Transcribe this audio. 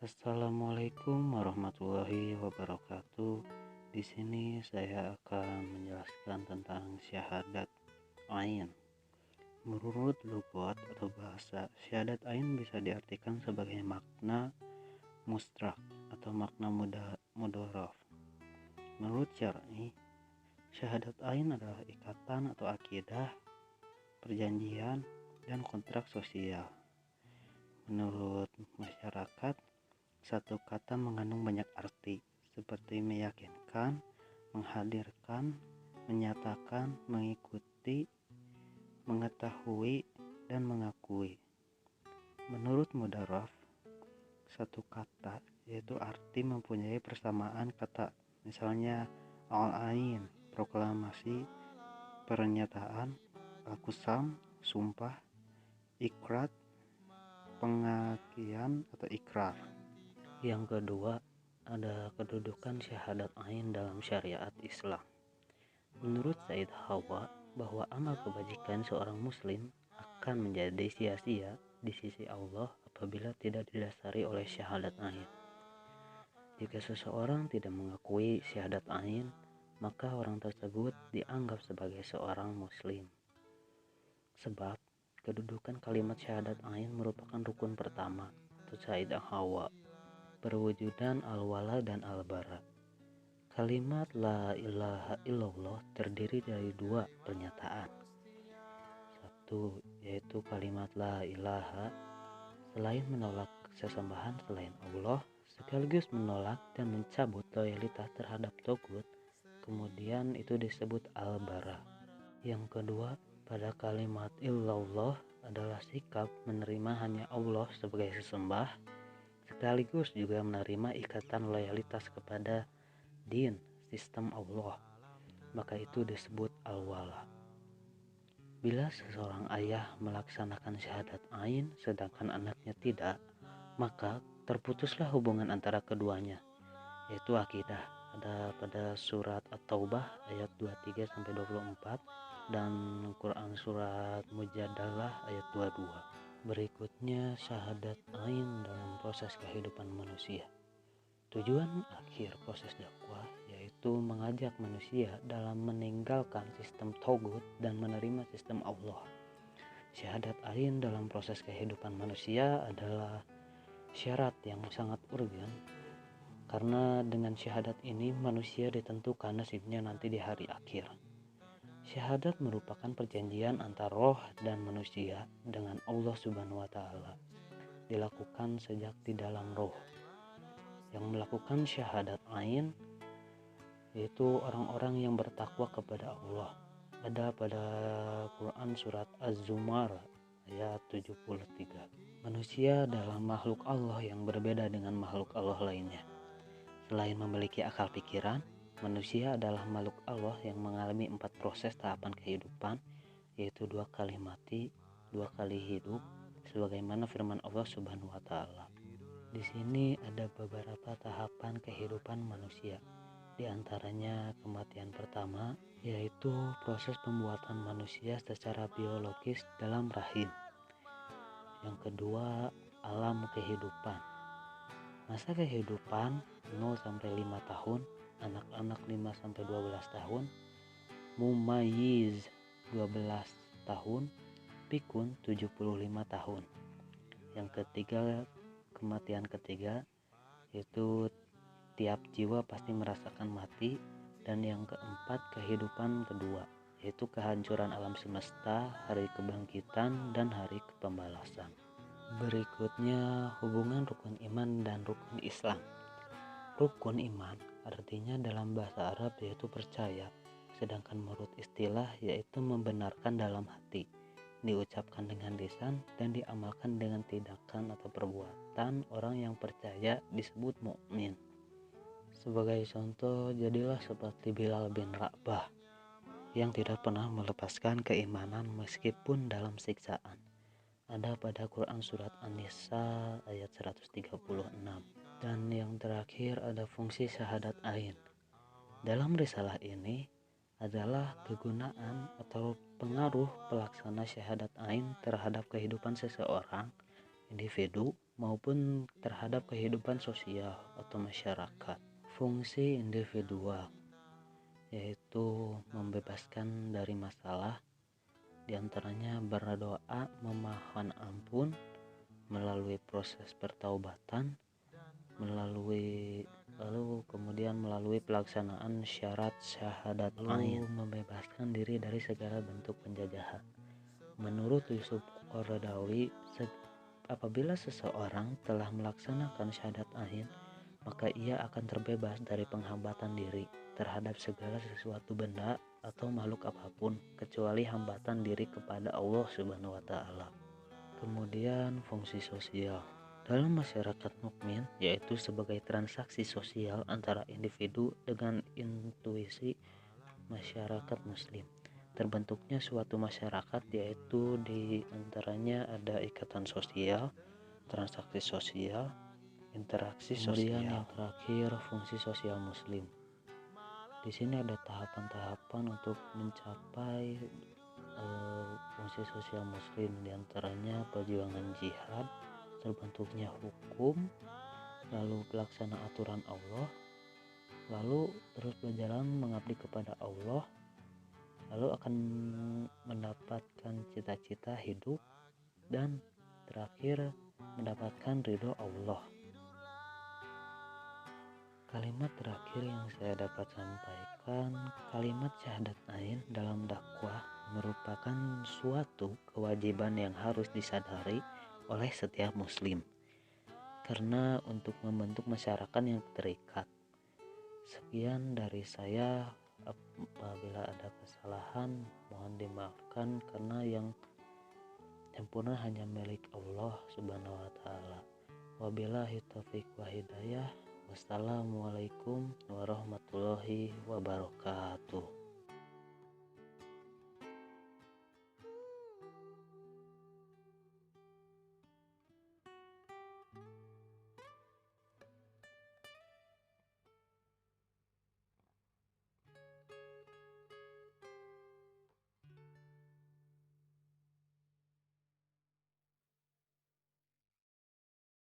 Assalamualaikum warahmatullahi wabarakatuh. Di sini saya akan menjelaskan tentang syahadat ain. Menurut lugat atau bahasa, syahadat ain bisa diartikan sebagai makna mustrak atau makna mudhoraf. Menurut syar'i, syahadat ain adalah ikatan atau akidah, perjanjian, dan kontrak sosial. Menurut masyarakat, satu kata mengandung banyak arti, seperti meyakinkan, menghadirkan, menyatakan, mengikuti, mengetahui, dan mengakui. Menurut Mudarraf, satu kata yaitu arti mempunyai persamaan kata, misalnya al-ain, proklamasi, pernyataan, al-qasam, sumpah, ikrar, pengakian atau ikrar. Yang kedua, ada kedudukan syahadat ain dalam syariat Islam. Menurut Said Hawa, bahwa amal kebajikan seorang muslim akan menjadi sia-sia di sisi Allah apabila tidak didasari oleh syahadat ain. Jika seseorang tidak mengakui syahadat ain, maka orang tersebut dianggap sebagai seorang muslim. Sebab kedudukan kalimat syahadat ain merupakan rukun pertama untuk Said Hawa, perwujudan al-wala dan al-bara. Kalimat la ilaha illallah terdiri dari dua pernyataan. Satu, yaitu kalimat la ilaha, selain menolak sesembahan selain Allah, sekaligus menolak dan mencabut loyalitas terhadap Togut. Kemudian itu disebut al-bara. Yang kedua, pada kalimat illallah adalah sikap menerima hanya Allah sebagai sesembah, sekaligus juga menerima ikatan loyalitas kepada din, sistem Allah, maka itu disebut al-wala. Bila seseorang ayah melaksanakan syahadat ain sedangkan anaknya tidak, maka terputuslah hubungan antara keduanya, yaitu akidah. Ada pada surat At-Taubah ayat 23-24 dan Quran surat Mujadalah ayat 22. Berikutnya syahadat ain dalam proses kehidupan manusia. Tujuan akhir proses dakwah yaitu mengajak manusia dalam meninggalkan sistem Togut dan menerima sistem Allah. Syahadat ain dalam proses kehidupan manusia adalah syarat yang sangat urgen, karena dengan syahadat ini manusia ditentukan nasibnya nanti di hari akhir. Syahadat merupakan perjanjian antara roh dan manusia dengan Allah Subhanahu wa Ta'ala, dilakukan sejak di dalam roh. Yang melakukan syahadat ain yaitu orang-orang yang bertakwa kepada Allah. Ada pada Quran surat Az-Zumar ayat 73. Manusia adalah makhluk Allah yang berbeda dengan makhluk Allah lainnya. Selain memiliki akal pikiran, manusia adalah makhluk Allah yang mengalami 4 proses tahapan kehidupan, yaitu 2 kali mati, 2 kali hidup, sebagaimana firman Allah Subhanahu wa Ta'ala. Di sini ada beberapa tahapan kehidupan manusia. Di antaranya kematian pertama, yaitu proses pembuatan manusia secara biologis dalam rahim. Yang kedua, alam kehidupan. Masa kehidupan 0-5 tahun, anak-anak 5-12 tahun, mumayyiz 12 tahun, pikun 75 tahun. Yang ketiga, kematian ketiga, yaitu tiap jiwa pasti merasakan mati. Dan yang keempat, kehidupan kedua, yaitu kehancuran alam semesta, hari kebangkitan, dan hari pembalasan. Berikutnya, hubungan rukun iman dan rukun Islam. Rukun iman artinya dalam bahasa Arab yaitu percaya, sedangkan menurut istilah yaitu membenarkan dalam hati, diucapkan dengan lisan dan diamalkan dengan tindakan atau perbuatan. Orang yang percaya disebut mukmin. Sebagai contoh, jadilah seperti Bilal bin Rabah yang tidak pernah melepaskan keimanan meskipun dalam siksaan. Ada pada Quran surat An-Nisa ayat 136. Dan yang terakhir ada fungsi syahadat ain. Dalam risalah ini adalah kegunaan atau pengaruh pelaksana syahadat ain terhadap kehidupan seseorang, individu, maupun terhadap kehidupan sosial atau masyarakat. Fungsi individual yaitu membebaskan dari masalah, diantaranya berdoa memohon ampun melalui proses pertaubatan, kemudian melalui pelaksanaan syarat syahadat ain, membebaskan diri dari segala bentuk penjajahan. Menurut Yusuf Qaradawi, apabila seseorang telah melaksanakan syahadat ain, maka ia akan terbebas dari penghambatan diri terhadap segala sesuatu benda atau makhluk apapun kecuali hambatan diri kepada Allah Subhanahu wa taala. Kemudian fungsi sosial dalam masyarakat mukmin yaitu sebagai transaksi sosial antara individu dengan intuisi masyarakat muslim. Terbentuknya suatu masyarakat yaitu di antaranya ada ikatan sosial, transaksi sosial, interaksi sosial. Kemudian yang terakhir fungsi sosial muslim. Di sini ada tahapan-tahapan untuk mencapai fungsi sosial muslim, diantaranya perjuangan jihad, terbentuknya hukum, lalu pelaksana aturan Allah, lalu terus berjalan mengabdi kepada Allah, lalu akan mendapatkan cita-cita hidup, dan terakhir mendapatkan ridho Allah. Kalimat terakhir yang saya dapat sampaikan, kalimat syahadat ain dalam dakwah merupakan suatu kewajiban yang harus disadari oleh setiap muslim, karena untuk membentuk masyarakat yang terikat. Sekian dari saya, apabila ada kesalahan mohon dimaafkan karena yang sempurna hanya milik Allah Subhanahu wa taala. Wabillahi taufiq wa hidayah. Wassalamualaikum warahmatullahi wabarakatuh.